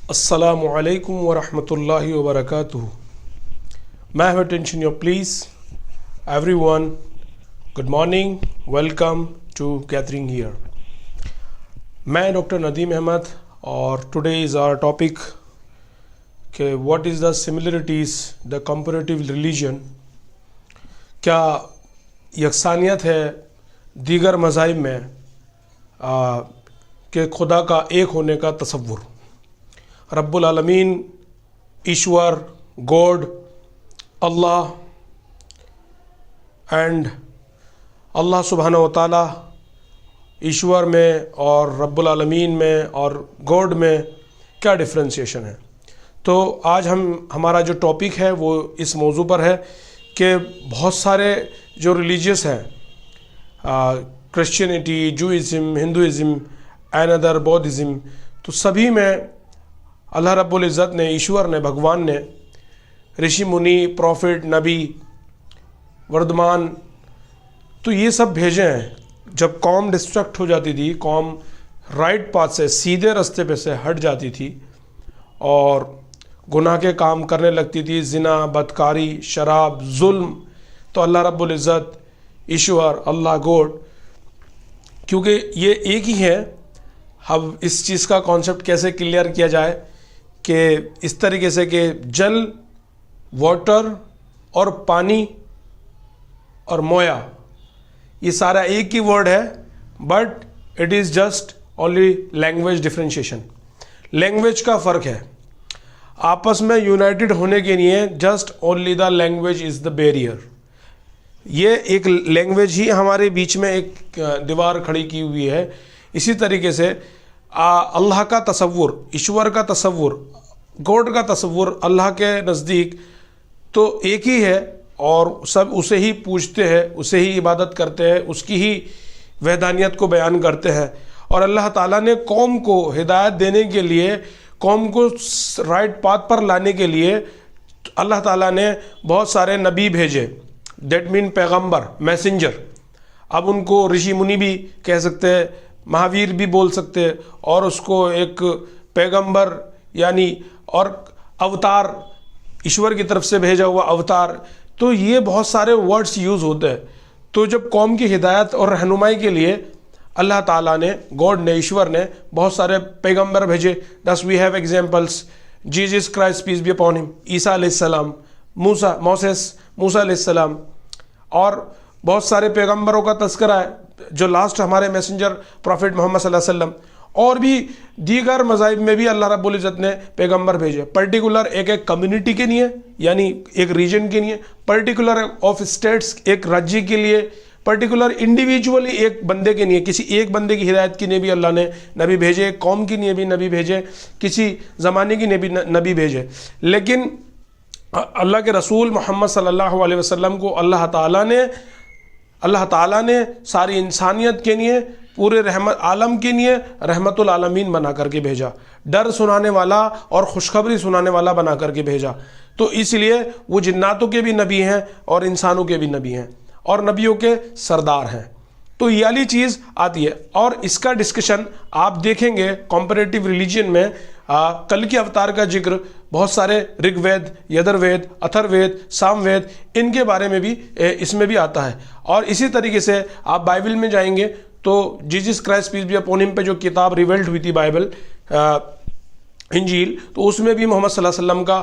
Assalamu alaikum wa rahmatullahi wa barakatuh. May I have attention your please? Everyone, good morning. Welcome to gathering here. मैं doctor Nadeem Ahmad और today is our topic कि what is the similarities the comparative religion. क्या यकसानियत है दीगर मज़ाहिब में कि खुदा का एक होने का तसव्वुर। रब्बुल आलमीन, ईश्वर, गॉड, अल्लाह एंड अल्लाह सुब्हानहू व तआला ईश्वर में और रब्बुल आलमीन में और गॉड में क्या डिफ्रेंशिएशन है। तो आज हमारा जो टॉपिक है वो इस मौजू पर है कि बहुत सारे जो रिलीजियस हैं, क्रिश्चियनिटी, जूइज़म, हिंदुइज़म एंड अदर बौद्धिज़म, तो सभी में अल्लाह रब्बुल इज़्ज़त ने, ईश्वर ने, भगवान ने ऋषि मुनि, प्रॉफिट, नबी, वर्धमान, तो ये सब भेजे हैं। जब कौम डिस्ट्रक्ट हो जाती थी, कौम राइट पाथ से, सीधे रास्ते पे से हट जाती थी और गुनाह के काम करने लगती थी, ज़िना, बदकारी, शराब, जुल्म, तो अल्लाह रब्बुल इज़्ज़त, ईश्वर, अल्लाह, गॉड, क्योंकि ये एक ही है। अब इस चीज़ का कॉन्सेप्ट कैसे क्लियर किया जाए कि इस तरीके से कि जल, वाटर और पानी और मोया, ये सारा एक ही वर्ड है, but it is just only language differentiation. Language का फ़र्क है। आपस में यूनाइटेड होने के लिए just only the language is the barrier. ये एक लैंग्वेज ही हमारे बीच में एक दीवार खड़ी की हुई है। इसी तरीके से अल्लाह का तसव्वुर, ईश्वर का तसव्वुर, गॉड का तसव्वुर अल्लाह के नज़दीक तो एक ही है और सब उसे ही पूजते हैं, उसे ही इबादत करते हैं, उसकी ही वहदानियत को बयान करते हैं। और अल्लाह ताला ने कौम को हिदायत देने के लिए, कौम को राइट पाथ पर लाने के लिए अल्लाह ताला ने बहुत सारे नबी भेजे, दैट मीन पैगंबर, मैसेंजर। अब उनको ऋषि मुनि भी कह सकते हैं, महावीर भी बोल सकते हैं, और उसको एक पैगंबर यानी और अवतार, ईश्वर की तरफ से भेजा हुआ अवतार, तो ये बहुत सारे वर्ड्स यूज़ होते हैं। तो जब कौम की हिदायत और रहनुमाई के लिए अल्लाह ताला ने, गॉड ने, ईश्वर ने बहुत सारे पैगंबर भेजे। Thus we have examples, Jesus Christ peace be upon him, ईसा अलैहिस्सलाम, मूसा अलैहिस्सलाम, और बहुत सारे पैगंबरों का तस्करा है जो लास्ट हमारे मैसेंजर प्रॉफिट मोहम्मद सल्लल्लाहु अलैहि वसल्लम। और भी दीगर मज़ाहिब में भी अल्लाह रब्बुल इज़्ज़त ने पैगंबर भेजे, पर्टिकुलर एक एक कम्युनिटी के लिए, यानी एक रीजन के लिए, पर्टिकुलर ऑफ स्टेट्स, एक राज्य के लिए, पर्टिकुलर इंडिविजुअली एक बंदे के लिए, किसी एक बंदे की हिदायत के लिए भी अल्लाह ने नबी भेजे, कौम के लिए भी नबी भेजे, किसी ज़माने की नबी भेजे। लेकिन अल्लाह के रसूल मोहम्मद सल्लल्लाहु अलैहि वसल्लम को अल्लाह ताला ने सारी इंसानियत के लिए, पूरे रहमत आलम के लिए रहमतुल आलमीन बना करके भेजा, डर सुनाने वाला और खुशखबरी सुनाने वाला बना करके भेजा। तो इसलिए वो जिन्नातों के भी नबी हैं और इंसानों के भी नबी हैं और नबियों के सरदार हैं। तो ये वाली चीज़ आती है और इसका डिस्कशन आप देखेंगे कंपैरेटिव रिलीजन में। कल के अवतार का जिक्र बहुत सारे ऋग्वेद, यजुर्वेद, अथर्ववेद, सामवेद, इनके बारे में भी इसमें भी आता है। और इसी तरीके से आप बाइबल में जाएंगे तो Jesus Christ peace be upon him पे जो किताब रिवेल्ड हुई थी, बाइबल, इंजील, तो उसमें भी मोहम्मद सल्लल्लाहु अलैहि वसल्लम का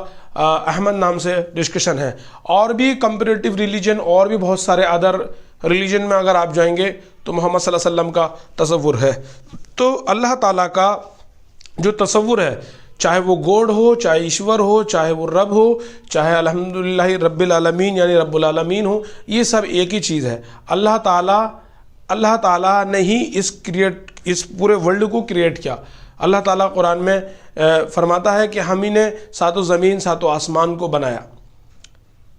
अहमद नाम से डिस्कशन है। और भी कंपैरेटिव रिलीजन और भी बहुत सारे अदर रिलीजन में अगर आप जाएंगे तो मोहम्मद सल्लल्लाहु अलैहि वसल्लम का तसव्वुर है। तो अल्लाह ताला का जो तसव्वुर है, चाहे वो गॉड हो, चाहे ईश्वर हो, चाहे वो रब हो, चाहे अल्हम्दुलिल्लाह रब्बिल आलमीन यानी रब्बुल आलमीन हो, ये सब एक ही चीज़ है। अल्लाह ताला ने ही इस पूरे वर्ल्ड को क्रिएट किया। अल्लाह ताला कुरान में फरमाता है कि हम ही ने सातों ज़मीन, सातों आसमान को बनाया।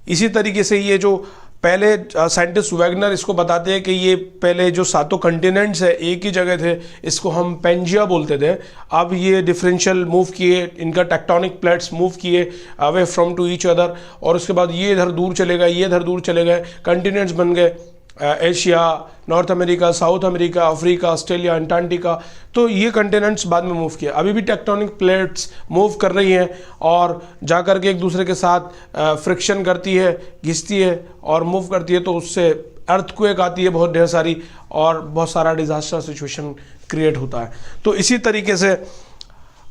इसी तरीके से ये जो पहले साइंटिस्ट वैगनर इसको बताते हैं कि ये पहले जो सातों कंटिनेंट्स है एक ही जगह थे, इसको हम पेंजिया बोलते थे। अब ये डिफरेंशियल मूव किए, इनका टेक्टोनिक प्लेट्स मूव किए away from to each other, और उसके बाद ये इधर दूर चले गए, ये इधर दूर चले गए, कंटिनेंट्स बन गए, Asia, north America, south America, Africa, Australia, Antarctica, तो ये कंटिनेंट्स बाद में मूव किया। अभी भी टेक्टोनिक प्लेट्स मूव कर रही हैं और जा कर के एक दूसरे के साथ फ्रिक्शन करती है, घिसती है और मूव करती है, तो उससे अर्थक्वेक आती है बहुत ढेर सारी और बहुत सारा डिजास्टर सिचुएशन क्रिएट होता है। तो इसी तरीके से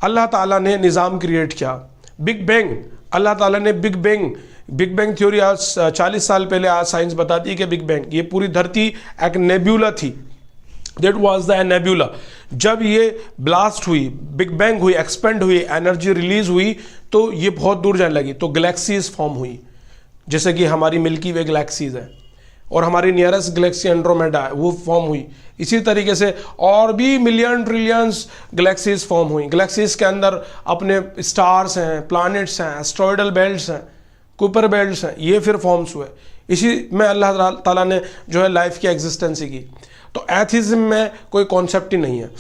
अल्लाह ताला ने निज़ाम क्रिएट किया। बिग बैंग, अल्लाह ताला ने बिग बैंग थ्योरी आज 40 साल पहले, आज साइंस बताती है कि बिग बैंग, ये पूरी धरती एक नेब्यूला थी, दैट वाज द नेब्यूला। जब ये ब्लास्ट हुई, बिग बैंग हुई, एक्सपेंड हुई, एनर्जी रिलीज हुई, तो ये बहुत दूर जाने लगी, तो गैलेक्सीज फॉर्म हुई, जैसे कि हमारी मिल्की वे गैलेक्सीज है और हमारी नियरेस्ट गैलेक्सी एंड्रोमेडा है, वो फॉर्म हुई। इसी तरीके से और भी मिलियन ट्रिलियंस गैलेक्सीज फॉर्म हुई। गैलेक्सीज के अंदर अपने स्टार्स हैं, प्लैनेट्स हैं, एस्ट्रॉयडल बेल्ट्स हैं, कुपर बेल्ट्स हैं, ये फिर फॉर्म्स हुए। इसी में अल्लाह ताला ने जो है लाइफ की एग्जिस्टेंस की। तो एथिज्म में कोई कॉन्सेप्ट ही नहीं है।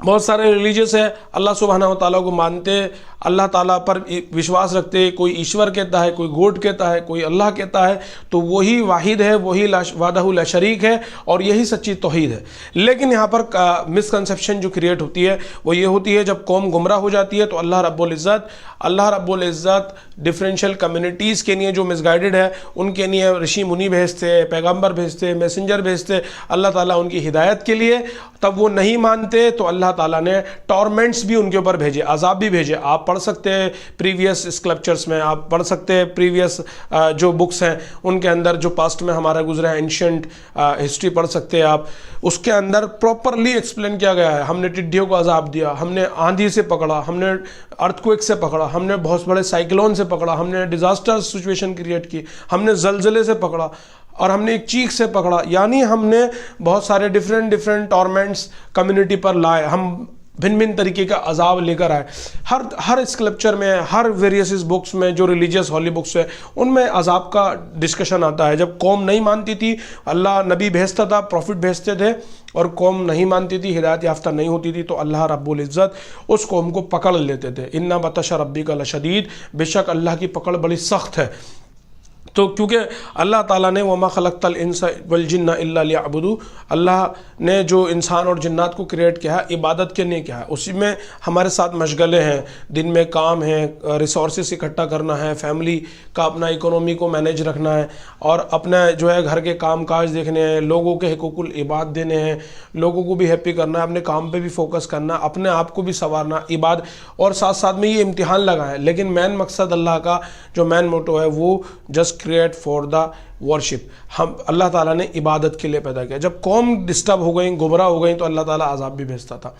बहुत सारे रिलीजियस है, अल्लाह सुब्हानहू व तआला को मानते, अल्लाह ताला पर विश्वास रखते, कोई ईश्वर कहता है, कोई गॉड कहता है, कोई अल्लाह कहता है, तो वही वाहिद है, वही वादहु ला शरीक है और यही सच्ची तौहीद है। लेकिन यहाँ पर मिसकंसेप्शन जो क्रिएट होती है वो ये होती है, जब कौम गुमराह हो जाती है तो अल्लाह रब्बुल इज़्ज़त डिफरेंशियल कम्युनिटीज़ के लिए जो मिसगाइडेड है उनके लिए ऋषि मुनि भेजते, पैगम्बर भेजते, मैसेंजर भेजते अल्लाह ताला उनकी हिदायत के लिए। तब वो नहीं मानते तो अल्लाह ताला ने टॉर्मेंट्स भी उनके ऊपर भेजे, अजाब भी भेजे। आप पढ़ सकते हैं प्रीवियस स्क्रिप्चर्स में, आप पढ़ सकते हैं प्रीवियस जो बुक्स हैं उनके अंदर, जो पास्ट में हमारा गुजरा है, एंशियंट हिस्ट्री पढ़ सकते हैं आप। उसके अंदर प्रॉपरली एक्सप्लेन किया गया है। हमने टिड्डियों को अजाब दिया, हमने आंधी से पकड़ा, हमने अर्थक्वेक से पकड़ा, हमने बहुत बड़े साइक्लोन से पकड़ा, हमने डिजास्टर सिचुएशन क्रिएट की, हमने जलजले से पकड़ा और हमने एक चीख से पकड़ा। यानी हमने बहुत सारे डिफरेंट टॉर्मेंट्स कम्युनिटी पर लाए, हम भिन्न भिन्न तरीके का अजाब लेकर आए। हर स्क्रिप्चर में, हर वेरियस बुक्स में, जो रिलीजियस हॉली बुक्स है उनमें अजाब का डिस्कशन आता है। जब कौम नहीं मानती थी, अल्लाह नबी भेजता था, प्रॉफिट भेजते थे, और कौम नहीं मानती थी, हिदायत याफ्ता नहीं होती थी, तो अल्लाह रब्बुल इज़्ज़त उस कौम को पकड़ लेते थे। इन्ना बतशा रब्बिका लशदीद, बेशक अल्लाह की पकड़ बड़ी सख्त है। तो क्योंकि अल्लाह ताला ने वमा खलक़तल इंसा वल जिन्ना इल्ला लियअबुदू, अल्लाह ने जो इंसान और जिन्नात को क्रिएट किया है इबादत के लिए किया है। उसी में हमारे साथ मशगले हैं, दिन में काम है, रिसोर्सेस इकट्ठा करना है, फैमिली का अपना इकोनॉमी को मैनेज रखना है और अपना जो है घर के काम काज देखने हैं, लोगों के हुकूकुल इबाद देने हैं, लोगों को भी हैप्पी करना है, अपने काम पे भी फोकस करना, अपने आप को भी संवारना, इबाद, और साथ साथ में ये इम्तिहान लगा है। लेकिन मेन मकसद अल्लाह का जो मेन मोटो है वो just create for the worship. हम अल्लाह ताला ने इबादत के लिए पैदा किया। जब कौम डिस्टर्ब हो गई, गुमराह हो गई, तो अल्लाह ताला अजाब भी भेजता था।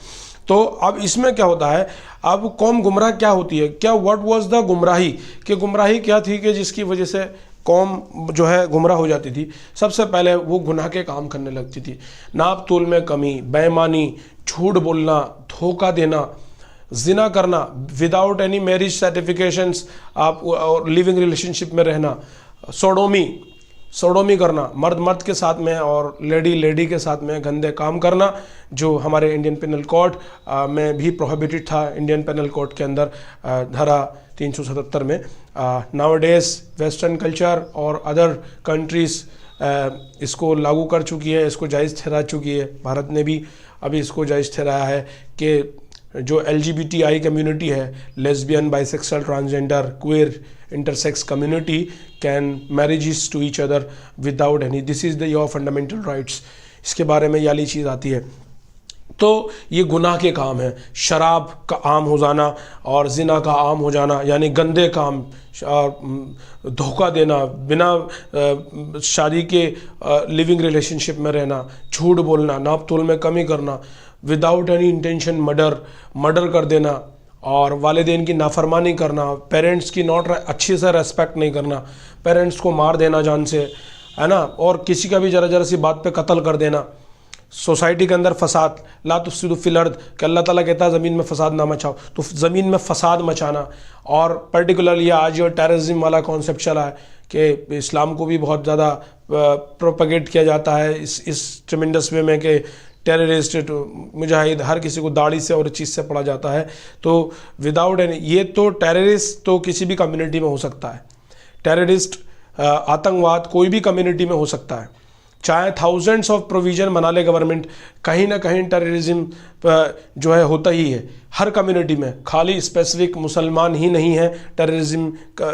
तो अब इसमें क्या होता है, अब कौम गुमराह क्या होती है, क्या व्हाट वाज द गुमराही, कि गुमराही क्या थी कि जिसकी वजह से कौम जो है गुमराह हो जाती थी। सबसे पहले वो गुनाह के काम करने लगती थी, नाप तोल में कमी, बेईमानी, झूठ बोलना, धोखा देना, जिना करना विदाउट एनी मैरिज सर्टिफिकेशंस, आप और लिविंग रिलेशनशिप में रहना, सोडोमी करना, मर्द के साथ में और लेडी के साथ में गंदे काम करना, जो हमारे इंडियन पेनल कोड में भी प्रोहिबिटेड था। इंडियन पेनल कोड के अंदर धारा 377 में। नाउअडेज वेस्टर्न कल्चर और अदर कंट्रीज़ इसको लागू कर चुकी है, इसको जायज़ ठहरा चुकी है। भारत ने भी अभी इसको जायज़ ठहराया है कि जो LGBTI कम्युनिटी है, lesbian, bisexual, transgender, queer, intersex community can marriages to each other without any, this is the your fundamental rights. इसके बारे में ये वाली चीज़ आती है। तो ये गुनाह के काम है, शराब का आम हो जाना और जिना का आम हो जाना, यानी गंदे काम, धोखा देना, बिना शादी के लिविंग रिलेशनशिप में रहना, झूठ बोलना, नाप तोल में कमी करना, विदाउट एनी इंटेंशन मर्डर कर देना, और वालिदैन की नाफरमानी करना, पेरेंट्स की अच्छे से रेस्पेक्ट नहीं करना, पेरेंट्स को मार देना जान से, है ना, और किसी का भी जरा सी बात पे कत्ल कर देना। सोसाइटी के अंदर फसाद, ला तुफसिदु फिल अर्द, कि अल्लाह ताला कहता है ज़मीन में फसाद ना मचाओ, तो ज़मीन में फसाद मचाना। और पर्टिकुलरली आज जो टेररिज्म वाला कॉन्सेप्ट चला है कि इस्लाम को भी बहुत ज़्यादा प्रोपगेट किया जाता है इस ट्रेमेंडस वे में कि टेररिस्ट, मुजाहिद, हर किसी को दाढ़ी से और चीज़ से पढ़ा जाता है। तो विदाउट एनी, ये तो टेररिस्ट तो किसी भी कम्युनिटी में हो सकता है, टेररिस्ट आतंकवाद कोई भी कम्युनिटी में हो सकता है, चाहे थाउजेंड्स ऑफ प्रोविज़न बना ले गवर्नमेंट, कहीं ना कहीं टेररिज्म जो है होता ही है हर कम्युनिटी में। खाली स्पेसिफिक मुसलमान ही नहीं है टेररिज्म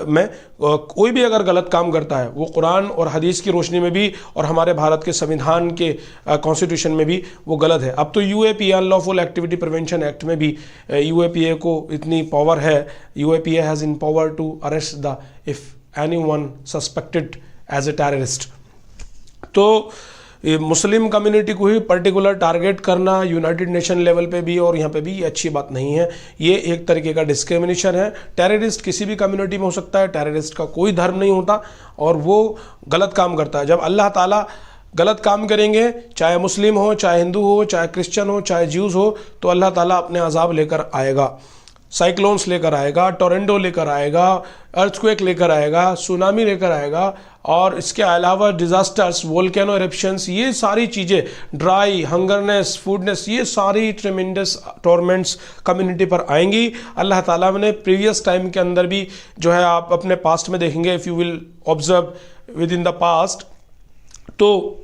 में। कोई भी अगर गलत काम करता है वो कुरान और हदीस की रोशनी में भी और हमारे भारत के संविधान के कॉन्स्टिट्यूशन में भी वो गलत है। अब तो UAPA unlawful activity prevention act में भी यूएपीए को इतनी पावर है, UAPA has in power to arrest the if anyone suspected as a terrorist. तो मुस्लिम कम्युनिटी को ही पर्टिकुलर टारगेट करना यूनाइटेड नेशन लेवल पे भी और यहाँ पे भी ये अच्छी बात नहीं है। ये एक तरीके का डिस्क्रिमिनेशन है। टेररिस्ट किसी भी कम्युनिटी में हो सकता है, टेररिस्ट का कोई धर्म नहीं होता और वो गलत काम करता है। जब अल्लाह ताला गलत काम करेंगे, चाहे मुस्लिम हो, चाहे हिंदू हो, चाहे क्रिश्चियन हो, चाहे ज्यूज़ हो, तो अल्लाह ताला अपने अजाब लेकर आएगा। साइक्लोन्स लेकर आएगा, टोरेंडो लेकर आएगा, अर्थक्वेक लेकर आएगा, सुनामी लेकर आएगा और इसके अलावा डिज़ास्टर्स, वोल्केनो एरप्शंस, ये सारी चीज़ें, ड्राई, हंगरनेस, फूडनेस, ये सारी ट्रेमेंडस टॉर्मेंट्स कम्युनिटी पर आएंगी। अल्लाह ताला ने प्रीवियस टाइम के अंदर भी जो है आप अपने पास्ट में देखेंगे, if you will observe with in the past, तो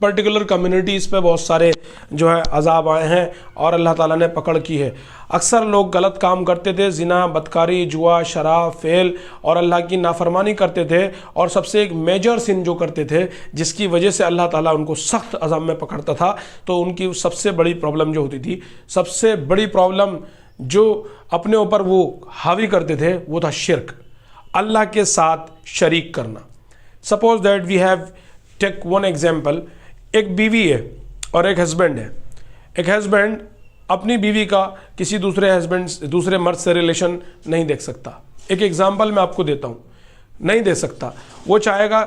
पर्टिकुलर कम्युनिटीज़ पे बहुत सारे जो है अजाब आए हैं और अल्लाह ताला ने पकड़ की है। अक्सर लोग गलत काम करते थे, जिना, बदकारी, जुआ, शराब, फेल और अल्लाह की नाफरमानी करते थे और सबसे एक मेजर सिन जो करते थे जिसकी वजह से अल्लाह ताला उनको सख्त अजाब में पकड़ता था, तो उनकी सबसे बड़ी प्रॉब्लम जो होती थी, सबसे बड़ी प्रॉब्लम जो अपने ऊपर वो हावी करते थे वो था शिर्क, अल्लाह के साथ शरीक करना। Suppose that we have take one example, एक बीवी है और एक हस्बैंड है। एक हस्बैंड अपनी बीवी का किसी दूसरे मर्द से रिलेशन नहीं देख सकता। एक एग्जाम्पल मैं आपको देता हूँ, नहीं दे सकता। वो चाहेगा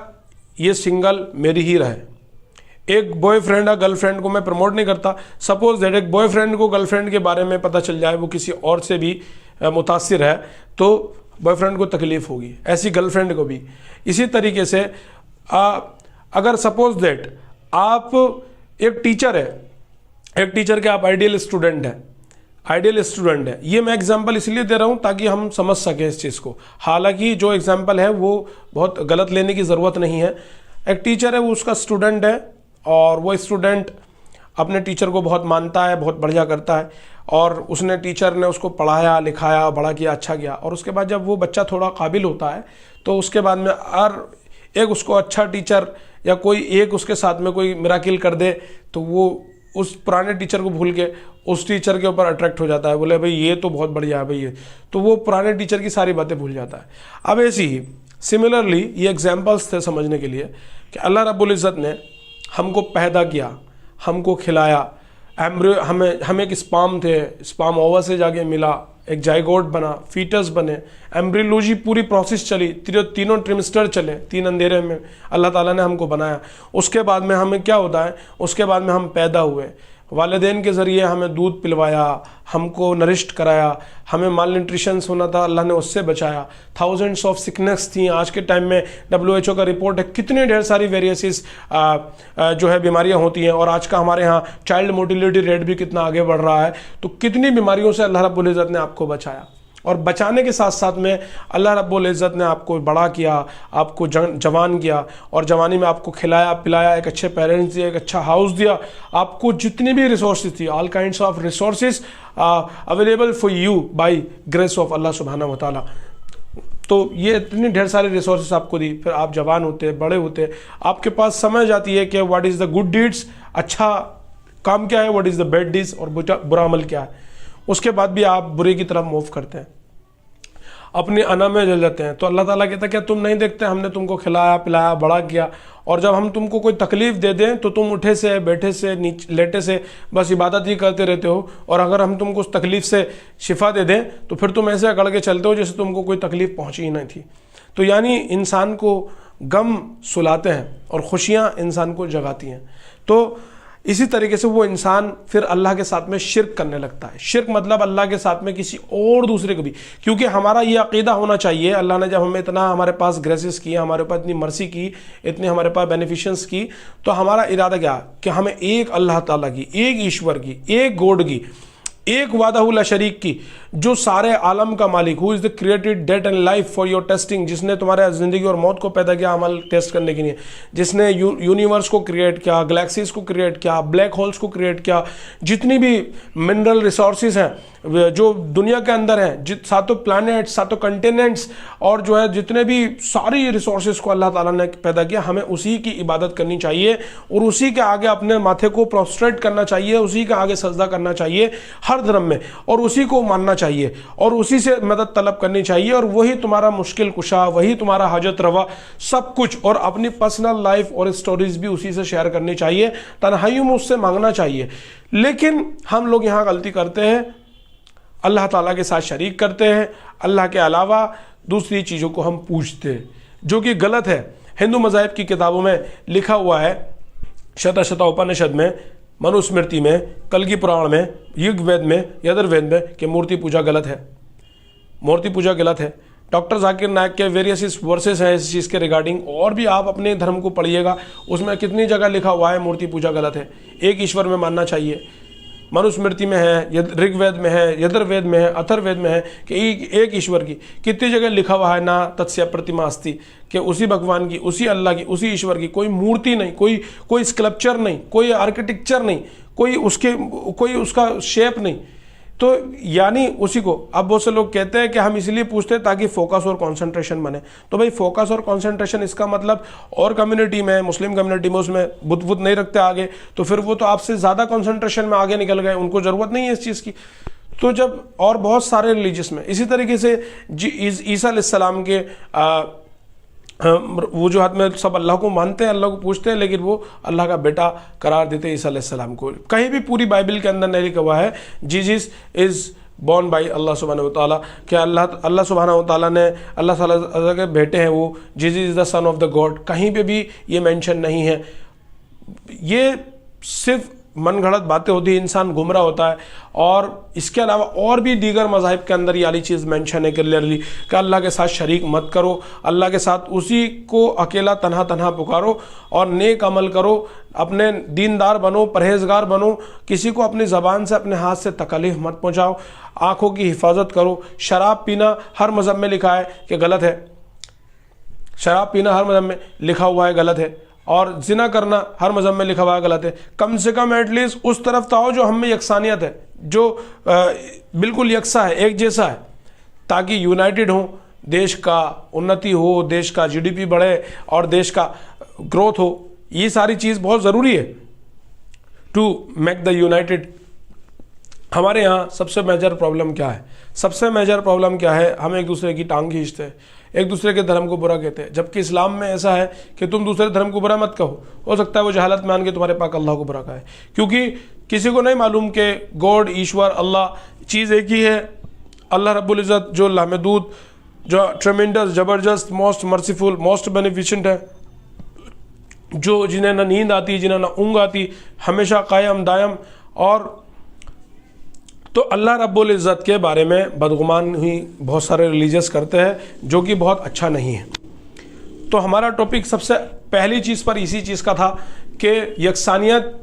ये सिंगल मेरी ही रहे। एक बॉयफ्रेंड या गर्लफ्रेंड को मैं प्रमोट नहीं करता, सपोज दैट एक बॉयफ्रेंड को गर्लफ्रेंड के बारे में पता चल जाए वो किसी और से भी मुतासिर है, तो बॉयफ्रेंड को तकलीफ होगी, ऐसी गर्लफ्रेंड को भी। इसी तरीके से अगर सपोज दैट आप एक टीचर है, एक टीचर के आप आइडियल स्टूडेंट है, ये मैं एग्जांपल इसलिए दे रहा हूँ ताकि हम समझ सकें इस चीज़ को। हालांकि जो एग्जांपल है वो बहुत गलत लेने की ज़रूरत नहीं है। एक टीचर है, वो उसका स्टूडेंट है और वो स्टूडेंट अपने टीचर को बहुत मानता है, बहुत बढ़िया करता है और उसने टीचर ने उसको पढ़ाया, लिखाया, बड़ा किया, अच्छा किया। और उसके बाद जब वो बच्चा थोड़ा काबिल होता है तो उसके बाद में और एक उसको अच्छा टीचर या कोई एक उसके साथ में कोई मिराकिल कर दे तो वो उस पुराने टीचर को भूल के उस टीचर के ऊपर अट्रैक्ट हो जाता है, बोले भाई ये तो बहुत बढ़िया है भाई ये, तो वो पुराने टीचर की सारी बातें भूल जाता है। अब ऐसी ही सिमिलरली ये एग्जाम्पल्स थे समझने के लिए कि अल्लाह रब्बुल इज़्ज़त ने हमको पैदा किया, हमको खिलाया, एम्ब्रियो हमें एक स्पाम थे, स्पाम ओवर से जाके मिला, एक जाइगोट बना, फीटस बने, एम्ब्रियोलॉजी पूरी प्रोसेस चली, तीनों ट्रिमेस्टर चले, 3 अंधेरे में अल्लाह ताला ने हमको बनाया। उसके बाद में हमें क्या होता है, उसके बाद में हम पैदा हुए, वालिदैन के ज़रिए हमें दूध पिलवाया, हमको नरिश्ड कराया, हमें माल न्यूट्रिशन होना था, अल्लाह ने उससे बचाया। थाउजेंड्स ऑफ सिकनेस थी, आज के टाइम में WHO का रिपोर्ट है कितने ढेर सारी वेरियसिस जो है बीमारियां होती हैं और आज का हमारे यहाँ चाइल्ड मोर्टिलिटी रेट भी कितना आगे बढ़ रहा है। तो कितनी बीमारियों से अल्लाह रब्बुल इज़्ज़त ने आपको बचाया और बचाने के साथ साथ में अल्लाह रब्बुल इज़्ज़त ने आपको बड़ा किया, आपको जवान किया और जवानी में आपको खिलाया पिलाया, एक अच्छे पेरेंट्स दिए, एक अच्छा हाउस दिया, आपको जितनी भी रिसोर्सेज थी, all kinds of resources available for you by grace of Allah सुब्हानहू व तआला। तो ये इतनी ढेर सारी रिसोर्सेज आपको दी, फिर आप जवान होते, बड़े होते, आपके पास समझ आती है कि what is the good deeds, अच्छा काम क्या है, what is the bad deeds और बुरा अमल क्या है। उसके बाद भी आप बुरे की तरफ मूव करते हैं, अपनी अना में जल जाते हैं। तो अल्लाह ताला कहता है क्या तुम नहीं देखते हमने तुमको खिलाया पिलाया बड़ा किया, और जब हम तुमको कोई तकलीफ दे दें तो तुम उठे से बैठे से नीचे लेटे से बस इबादत ही करते रहते हो, और अगर हम तुमको उस तकलीफ से शिफा दे दें तो फिर तुम ऐसे अकड़ के चलते हो जैसे तुमको कोई तकलीफ पहुंची ही नहीं थी। तो यानी इंसान को गम सुलाते हैं और खुशियाँ इंसान को जगाती हैं। तो इसी तरीके से वो इंसान फिर अल्लाह के साथ में शिर्क करने लगता है। शिर्क मतलब अल्लाह के साथ में किसी और दूसरे को भी, क्योंकि हमारा ये अकीदा होना चाहिए, अल्लाह ने जब हमें इतना हमारे पास ग्रेसेस किया, हमारे ऊपर इतनी मर्सी की, इतनी हमारे पास बेनिफिशंस की, तो हमारा इरादा क्या कि हमें एक अल्लाह ताला की, एक ईश्वर की, एक गॉड की एक वादाहुल शरीक की, जो सारे आलम का मालिक, who is the created death and life for your testing, जिसने तुम्हारे ज़िंदगी और मौत को पैदा किया अमल टेस्ट करने के लिए, जिसने यूनिवर्स को क्रिएट किया, गैलेक्सीज को क्रिएट किया, ब्लैक होल्स को क्रिएट किया, जितनी भी मिनरल रिसोर्सेज हैं जो दुनिया के अंदर हैं, सातों प्लैनेट्स, सातों कंटिनेंट्स, और जो है जितने भी सारी रिसोर्सेज को अल्लाह ताला ने पैदा किया, हमें उसी की इबादत करनी चाहिए और उसी के आगे अपने माथे को प्रोस्ट्रेट करना चाहिए, उसी के आगे सजदा करना चाहिए हर धर्म में, और उसी को मानना चाहिए और उसी से मदद तलब करनी चाहिए, और वही तुम्हारा मुश्किल कुशा, वही तुम्हारा हाजत रवा सब कुछ, और अपनी पर्सनल लाइफ और स्टोरीज भी उसी से शेयर करनी चाहिए, तन्हाइयों में उससे मांगना चाहिए। लेकिन हम लोग यहाँ गलती करते हैं, अल्लाह ताला के साथ शरीक करते हैं, अल्लाह के अलावा दूसरी चीज़ों को हम पूजते हैं, जो कि गलत है। हिंदू मज़ाहिब की किताबों में लिखा हुआ है, शता उपनिषद में, मनुस्मृति में, कल्कि पुराण में, ऋग्वेद में, यजुर्वेद में, कि मूर्ति पूजा गलत है, मूर्ति पूजा गलत है। डॉक्टर जाकिर नायक के वेरियस वर्सेस हैं इस चीज़ के रिगार्डिंग, और भी आप अपने धर्म को पढ़िएगा, उसमें कितनी जगह लिखा हुआ है मूर्ति पूजा गलत है, एक ईश्वर में मानना चाहिए। मनुस्मृति में है, ऋग्वेद में है, यजुर्वेद में है, अथर्ववेद में है कि एक ईश्वर की, कितनी जगह लिखा हुआ है ना तत्स्य प्रतिमा अस्ति, कि उसी भगवान की, उसी अल्लाह की, उसी ईश्वर की कोई मूर्ति नहीं, कोई स्कल्पचर नहीं, कोई आर्किटेक्चर नहीं, कोई उसका शेप नहीं। तो यानी उसी को अब बहुत से लोग कहते हैं कि हम इसलिए पूछते हैं ताकि फोकस और कंसंट्रेशन बने। तो भाई फोकस और कंसंट्रेशन इसका मतलब, और कम्युनिटी में, मुस्लिम कम्युनिटी में उसमें बुत नहीं रखते आगे, तो फिर वो तो आपसे ज़्यादा कंसंट्रेशन में आगे निकल गए, उनको ज़रूरत नहीं है इस चीज़ की। तो जब, और बहुत सारे रिलीजियस में इसी तरीके से ईसा अलैहिस्सलाम के वो जो हाथ में सब अल्लाह को मानते हैं, अल्लाह को पूछते हैं, लेकिन वो अल्लाह का बेटा करार देते हैं ईसा अलैहिस्सलाम को। कहीं भी पूरी बाइबल के अंदर नहीं लिखा हुआ है जीसस इज़ बॉर्न बाई अल्लाह सुब्हानहू व तआला, कि अल्लाह सुब्हानहू व तआला ने, अल्लाह ताला के बेटे हैं वो, Jesus is the son of the God, कहीं पे भी ये मेंशन नहीं है। ये सिर्फ मनगढ़ंत बातें होती है, इंसान गुमराह होता है। और इसके अलावा और भी दीगर मज़ाहिब के अंदर ये वाली चीज़ मेंशन है क्लियरली कि अल्लाह के साथ शरीक मत करो, अल्लाह के साथ उसी को अकेला तन्हा पुकारो और नेक अमल करो, अपने दीनदार बनो, परहेजगार बनो, किसी को अपनी ज़बान से, अपने हाथ से तकलीफ मत पहुँचाओ, आँखों की हिफाजत करो। शराब पीना हर मज़हब में लिखा है कि गलत है, शराब पीना हर मज़हब में लिखा हुआ है गलत है, और जिना करना हर मज़हब में लिखा हुआ है गलत है। कम से कम एटलीस्ट उस तरफ तो आओ जो हम में यकसानियत है, जो बिल्कुल यकसा है, एक जैसा है, ताकि यूनाइटेड हो, देश का उन्नति हो, देश का जीडीपी बढ़े और देश का ग्रोथ हो। ये सारी चीज़ बहुत ज़रूरी है टू मेक द यूनाइटेड। हमारे यहाँ सबसे मेजर प्रॉब्लम क्या है? सबसे मेजर प्रॉब्लम क्या है? हम एक दूसरे की टांग खींचते हैं, एक दूसरे के धर्म को बुरा कहते हैं, जबकि इस्लाम में ऐसा है कि तुम दूसरे धर्म को बुरा मत कहो। हो सकता है वो जहालत मान के तुम्हारे पाक अल्लाह को बुरा कहे, क्योंकि किसी को नहीं मालूम कि गॉड, ईश्वर, अल्लाह चीज़ एक ही है। अल्लाह रब्बुल इज़्ज़त जो लामहदूद, जो ट्रेमेंडस, ज़बरदस्त, मोस्ट मर्सीफुल, मोस्ट बेनिफिशेंट है, जो जिन्हें ना नींद आती, जिन्हें ना ऊँग आती, हमेशा कायम दायम। और तो अल्लाह रब्बुल इज़्ज़त के बारे में बदगुमान ही बहुत सारे रिलीजियस करते हैं, जो कि बहुत अच्छा नहीं है। तो हमारा टॉपिक सबसे पहली चीज़ पर इसी चीज़ का था कि यकसानियत,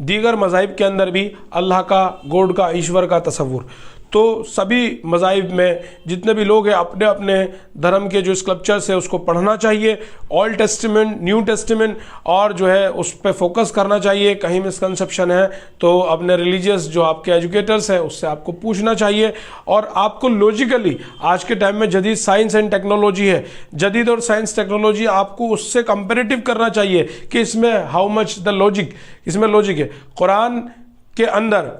दीगर मज़ाहिब के अंदर भी अल्लाह का, गॉड का, ईश्वर का तसव्वुर। तो सभी मज़ाहिब में जितने भी लोग हैं, अपने अपने धर्म के जो स्क्रिप्चर्स है उसको पढ़ना चाहिए, ओल्ड टेस्टामेंट, न्यू टेस्टामेंट, और जो है उस पर फोकस करना चाहिए। कहीं मिसकंसेप्शन है तो अपने रिलीजियस जो आपके एजुकेटर्स हैं उससे आपको पूछना चाहिए, और आपको लॉजिकली, आज के टाइम में जदीद साइंस एंड टेक्नोलॉजी है, जदीद और साइंस टेक्नोलॉजी, आपको उससे कंपेरेटिव करना चाहिए कि इसमें हाउ मच द लॉजिक, इसमें लॉजिक है। कुरान के अंदर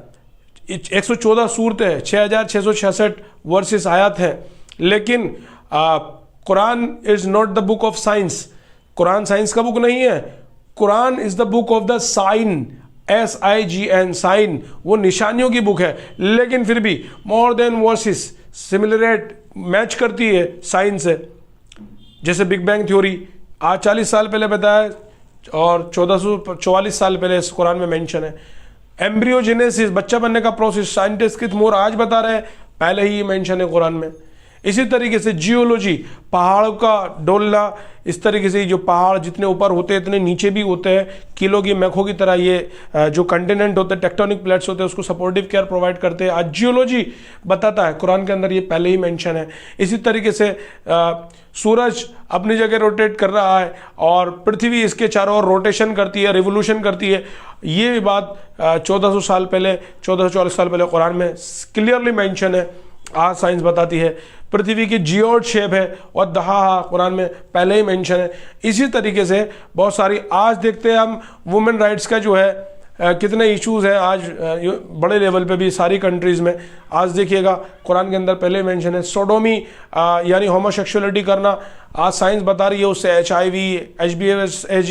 114 सूरतें हैं, 6666 वर्सेस आयत हैं, लेकिन Quran is not the book of science. Quran science का बुक नहीं है, Quran is the book of the sign, SIGN, sign, वो निशानियों की बुक है। लेकिन फिर भी मोर देन वर्सेस सिमिलरेट मैच करती है साइंस से। जैसे बिग बैंग थ्योरी आज 40 साल पहले बताया और 1444 साल पहले इस कुरान में मेंशन है। एम्ब्रियोजेनेसिस, बच्चा बनने का प्रोसेस, साइंटिस्ट कित मोर आज बता रहे हैं, पहले ही मेंशन है कुरान में। इसी तरीके से जियोलॉजी, पहाड़ों का डोलना, इस तरीके से जो पहाड़ जितने ऊपर होते हैं इतने नीचे भी होते हैं, किलो की मैखों की तरह ये जो कंटिनेंट होते हैं, टेक्टोनिक प्लेट्स होते हैं, उसको सपोर्टिव केयर प्रोवाइड करते हैं। आज जियोलॉजी बताता है, कुरान के अंदर ये पहले ही मेंशन है। इसी तरीके से सूरज अपनी जगह रोटेट कर रहा है और पृथ्वी इसके चारों ओर रोटेशन करती है, रिवोल्यूशन करती है। ये बात 1400 साल पहले, 1440 साल पहले कुरान में क्लियरली मेंशन है। आज साइंस बताती है पृथ्वी की जियोड शेप है और दहा कुरान में पहले ही मेंशन है। इसी तरीके से बहुत सारी आज देखते हैं हम वुमेन राइट्स का जो है कितने इश्यूज हैं आज बड़े लेवल पे भी सारी कंट्रीज़ में। आज देखिएगा कुरान के अंदर पहले मेंशन है सोडोमी यानी होमोसेक्सुअलिटी करना। आज साइंस बता रही है उससे HIV, HBsAg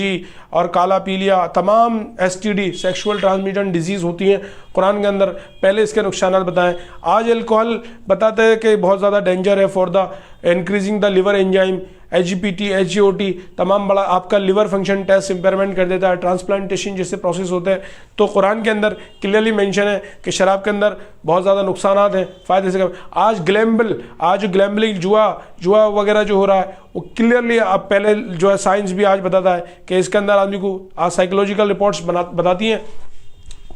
और काला पीलिया, तमाम STD सेक्सुअल ट्रांसमिटेड डिजीज़ होती हैं। कुरान के अंदर पहले इसके नुकसान बताएं। आज अल्कोहल बताते हैं कि बहुत ज़्यादा डेंजर है for the increasing the liver enzyme, HGPT, HGOT, तमाम बड़ा आपका लिवर फंक्शन टेस्ट इंपेयरमेंट कर देता है, ट्रांसप्लांटेशन जैसे प्रोसेस होते हैं। तो कुरान के अंदर क्लियरली मेंशन है कि शराब के अंदर बहुत ज़्यादा नुकसान हैं, फ़ायदे से कम। आज ग्लैम्बलिंग जुआ वगैरह जो हो रहा है वो क्लियरली अब पहले जो है साइंस भी आज बताता है कि इसके अंदर आदमी को आज साइकोलॉजिकल रिपोर्ट्स बताती हैं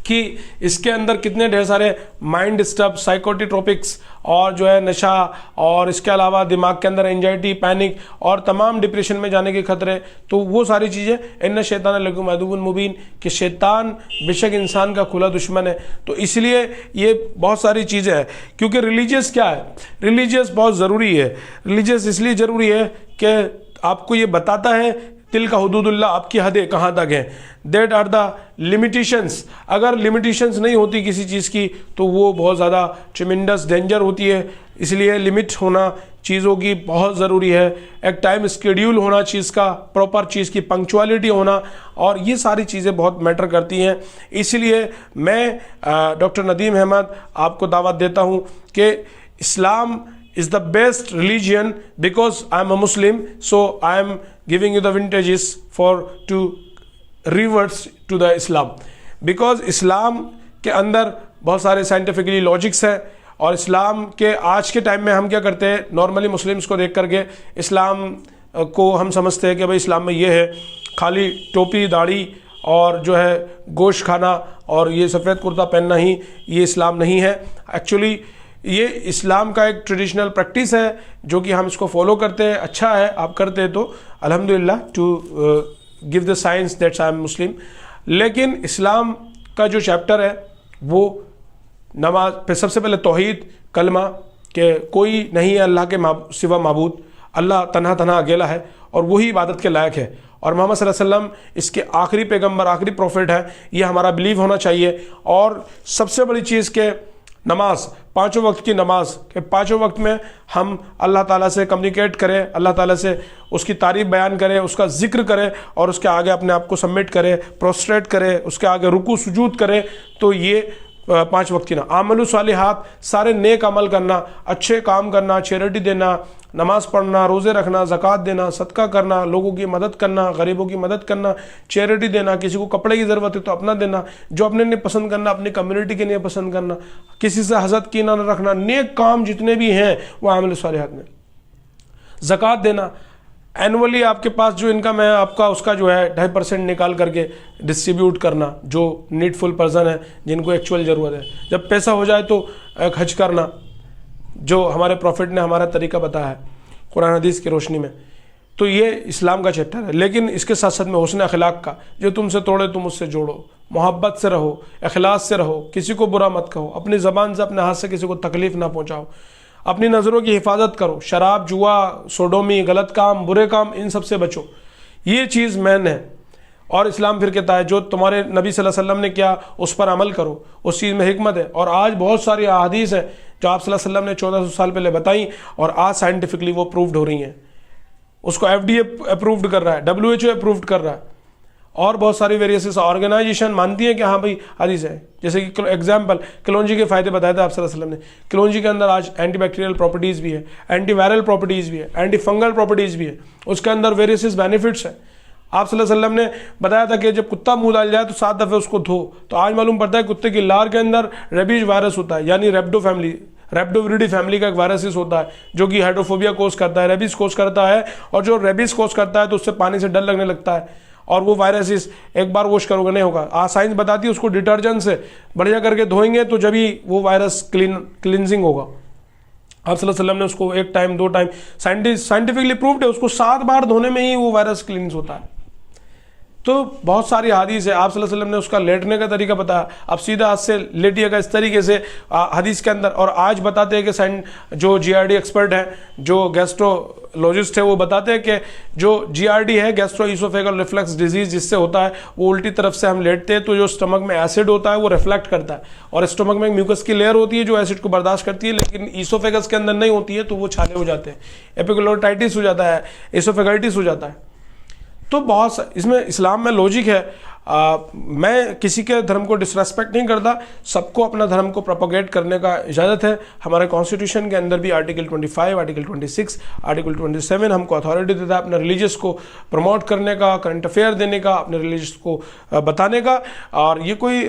कि इसके अंदर कितने ढेर सारे माइंड डिस्टर्ब, साइकोटिट्रोपिक्स और जो है नशा, और इसके अलावा दिमाग के अंदर एंजाइटी, पैनिक और तमाम डिप्रेशन में जाने के खतरे। तो वो सारी चीज़ें इन्ना शैतान लकुम अदुव्वुन मुबीन कि शैतान बेशक इंसान का खुला दुश्मन है। तो इसलिए ये बहुत सारी चीज़ें हैं। क्योंकि रिलीजियस क्या है, रिलीजियस बहुत ज़रूरी है। रिलीजियस इसलिए ज़रूरी है कि आपको ये बताता है तिल का हुदूदुल्लाह, आपकी हदें कहाँ तक हैं, दैट आर द लिमिटेशंस। अगर लिमिटेशंस नहीं होती किसी चीज़ की तो वो बहुत ज़्यादा ट्रिमेंडस डेंजर होती है। इसलिए लिमिट होना चीज़ों की बहुत ज़रूरी है। एक टाइम स्केड्यूल होना चीज़ का, प्रॉपर चीज़ की पंक्चुअलिटी होना, और ये सारी चीज़ें बहुत मैटर करती हैं। इसलिए मैं डॉक्टर नदीम अहमद आपको दावत देता हूँ कि इस्लाम is the best religion because I am a Muslim, so I am giving you the vintages for to reverse to the Islam, because इस्लाम के अंदर बहुत सारे साइंटिफिकली लॉजिक्स हैं। और इस्लाम के आज के टाइम में हम क्या करते हैं, नॉर्मली मुस्लिम्स को देख करके इस्लाम को हम समझते हैं कि भाई इस्लाम में ये है, खाली टोपी दाढ़ी और जो है गोश्त खाना और ये सफ़ेद कुर्ता पहनना ही ये इस्लाम नहीं है। एक्चुअली ये इस्लाम का एक ट्रेडिशनल प्रैक्टिस है जो कि हम इसको फॉलो करते हैं। अच्छा है आप करते हैं तो अल्हम्दुलिल्लाह, to give the science that's I am Muslim. लेकिन इस्लाम का जो चैप्टर है वो नमाज पे सबसे पहले तौहीद, कलमा कि कोई नहीं है अल्लाह के सिवा माबूद, अल्लाह तन्हा तन्हा अकेला है और वही इबादत के लायक है, और मोहम्मद सल्लल्लाहु अलैहि वसल्लम इसके आखिरी पैगंबर, आखिरी प्रॉफिट है। ये हमारा बिलीव होना चाहिए। और सबसे बड़ी चीज़ के नमाज, पाँचों वक्त की नमाज, के पाँचों वक्त में हम अल्लाह ताला से कम्युनिकेट करें, अल्लाह ताला से उसकी तारीफ बयान करें, उसका जिक्र करें और उसके आगे अपने आप को सबमिट करें, प्रोस्ट्रेट करें, उसके आगे रुकू सुजूद करें। तो ये 5 वक्त की ना आमलु सालिहात, सारे नेक अमल करना, अच्छे काम करना, चैरिटी देना, नमाज पढ़ना, रोज़े रखना, ज़कात देना, सदका करना, लोगों की मदद करना, गरीबों की मदद करना, चैरिटी देना, किसी को कपड़े की ज़रूरत है तो अपना देना, जो अपने लिए पसंद करना अपनी कम्युनिटी के लिए पसंद करना, किसी से हसद कीना न रखना, नेक काम जितने भी हैं वो आमलु सालिहात में। ज़कात देना, एनुअली आपके पास जो इनकम है आपका उसका जो है 2.5% निकाल करके डिस्ट्रीब्यूट करना जो नीडफुल पर्सन है, जिनको एक्चुअल ज़रूरत है। जब पैसा हो जाए तो खर्च करना, जो हमारे प्रॉफिट ने हमारा तरीका बताया है कुरान हदीस की रोशनी में। तो ये इस्लाम का चैप्टर है। लेकिन इसके साथ साथ में हुस्न अखलाक का, जो तुमसे तोड़े तुम उससे जोड़ो, मोहब्बत से रहो, अखलास से रहो, किसी को बुरा मत कहो, अपनी ज़बान से अपने हाथ से किसी को तकलीफ़ ना पहुँचाओ, अपनी नज़रों की हिफाजत करो, शराब, जुआ, सोडोमी, गलत काम, बुरे काम, इन सब से बचो। ये चीज़ मैन है। और इस्लाम फिर कहता है जो तुम्हारे नबी सल्लल्लाहु अलैहि वसल्लम ने किया उस पर अमल करो, उस चीज़ में हिकमत है। और आज बहुत सारी अहादीस हैं जो आप सल्लल्लाहु अलैहि वसल्लम ने 1400 साल पहले बताई और आज साइंटिफिकली वो प्रूव्ड हो रही हैं। उसको FDA अप्रूव्ड कर रहा है, WHO अप्रूव्ड कर रहा है, और बहुत सारी वेरियस ऑर्गेनाइजेशन मानती हैं कि हाँ भाई हदीस है। जैसे कि एग्जाम्पल कलौंजी के फ़ायदे बताए थे आप सल्लल्लाहु अलैहि वसल्लम ने। कलौंजी के अंदर आज एंटीबैक्टीरियल प्रॉपर्टीज़ भी है, एंटीवायरल प्रॉपर्टीज़ भी है, एंटी फंगल प्रॉपर्टीज़ भी है, उसके अंदर वेरियस बेनिफिट्स हैं। आप सल्लल्लाहु अलैहि वसल्लम ने बताया था कि जब कुत्ता मुंह डाल जाए तो 7 दफ़े उसको धो। तो आज मालूम पड़ता है कुत्ते की लार के अंदर रेबीज वायरस होता है, यानी रेब्डो फैमिली, रेप्डोविरिडी फैमिली का एक वायरसिस होता है जो कि हाइड्रोफोबिया कोज करता है, रेबीज कोज करता है, और जो रेबीज कोज करता है तो उससे पानी से डर लगने लगता है, और वो वायरसिस एक बार वॉश करोगे नहीं होगा। साइंस बताती है उसको डिटर्जेंट से बढ़िया करके धोएंगे तो जब ही वो वायरस क्लींजिंग होगा। आप सल्लल्लाहु अलैहि वसल्लम ने उसको 1 टाइम 2 टाइम, साइंटिफिकली प्रूव्ड है, उसको 7 बार धोने में ही वो वायरस क्लींस होता है। तो बहुत सारी हदीस है, आप सल्लल्लाहु अलैहि वसल्लम ने उसका लेटने का तरीका बताया, आप सीधा हाथ से लेटिएगा इस तरीके से हदीस के अंदर। और आज बताते हैं कि जो जीआरडी एक्सपर्ट हैं, जो गैस्ट्रोलॉजिस्ट है, वो बताते हैं कि जो जीआरडी है, गैस्ट्रो ईसोफेगल रिफ्लक्स डिजीज, जिससे होता है वो उल्टी तरफ से हम लेटते हैं तो जो स्टमक में एसिड होता है वो रिफ्लेक्ट करता है, और स्टमक में एक म्यूकस की लेयर होती है जो एसिड को बर्दाश्त करती है, लेकिन ईसोफेगस के अंदर नहीं होती है, तो वो छाले हो जाते हैं, एपिग्लोटाइटिस हो जाता है, ईसोफेगाइटिस हो जाता है। तो बहुत इसमें इस्लाम में लॉजिक है। मैं किसी के धर्म को डिसरेस्पेक्ट नहीं करता, सबको अपना धर्म को प्रोपोगेट करने का इजाज़त है। हमारे कॉन्स्टिट्यूशन के अंदर भी आर्टिकल 25, आर्टिकल 26, आर्टिकल 27 हमको अथॉरिटी देता है अपने रिलीजियस को प्रमोट करने का, करंट अफेयर देने का, अपने रिलीजियस को बताने का। और ये कोई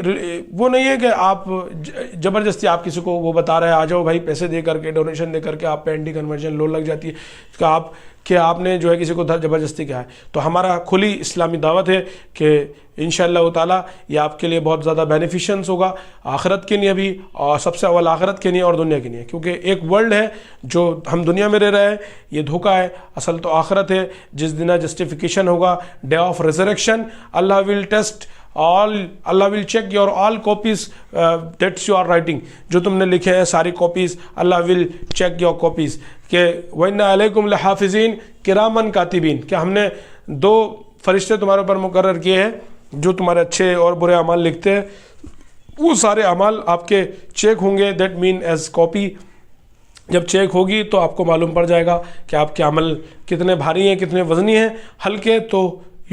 वो नहीं है कि आप ज़बरदस्ती आप किसी को वो बता रहे हैं आ जाओ भाई पैसे दे करके, डोनेशन दे करके आप पे एंटी कन्वर्जन लॉ लग जाती है कि आपने जो है किसी को ज़बरदस्ती किया है। तो हमारा खुली इस्लामी दावत है कि इंशाअल्लाह ताला ये आपके लिए बहुत ज़्यादा बेनिफिशियंस होगा, आखिरत के लिए भी, और सबसे अव्वल आखिरत के लिए और दुनिया के लिए, क्योंकि एक वर्ल्ड है जो हम दुनिया में रह रहे हैं, ये धोखा है, असल तो आखिरत है जिस दिन जस्टिफिकेशन होगा, day of resurrection. Allah will test Allah will check your all copies that's you are writing, जो तुमने लिखे हैं सारी copies, Allah will check your copies के वन्ना अलैकुम लहाफिज़ीन किरामन कातिबीन, कि हमने 2 फरिश्ते तुम्हारे ऊपर मुकर्रर किए हैं जो तुम्हारे अच्छे और बुरे अमाल लिखते हैं, वो सारे अमाल आपके चेक होंगे, दैट मीन एज कॉपी। जब चेक होगी तो आपको मालूम पड़ जाएगा कि आपके अमल कितने भारी हैं, कितने वजनी हैं। हल्के तो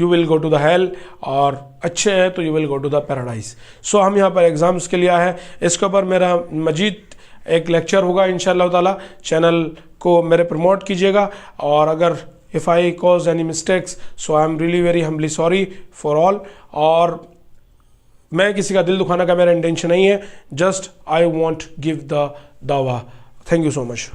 you will go to the hell, और अच्छे हैं तो you will go to the paradise. So हम यहाँ पर एग्ज़ाम्स के लिए आए हैं, इसके ऊपर मेरा मजीद एक लेक्चर होगा इंशाअल्लाह ताला। चैनल को मेरे प्रमोट कीजिएगा, और अगर if I cause any mistakes so I am really very humbly sorry for all. और मैं किसी का दिल दुखाने का मेरा इंटेंशन नहीं है, just I want give the दावा। Thank you so much.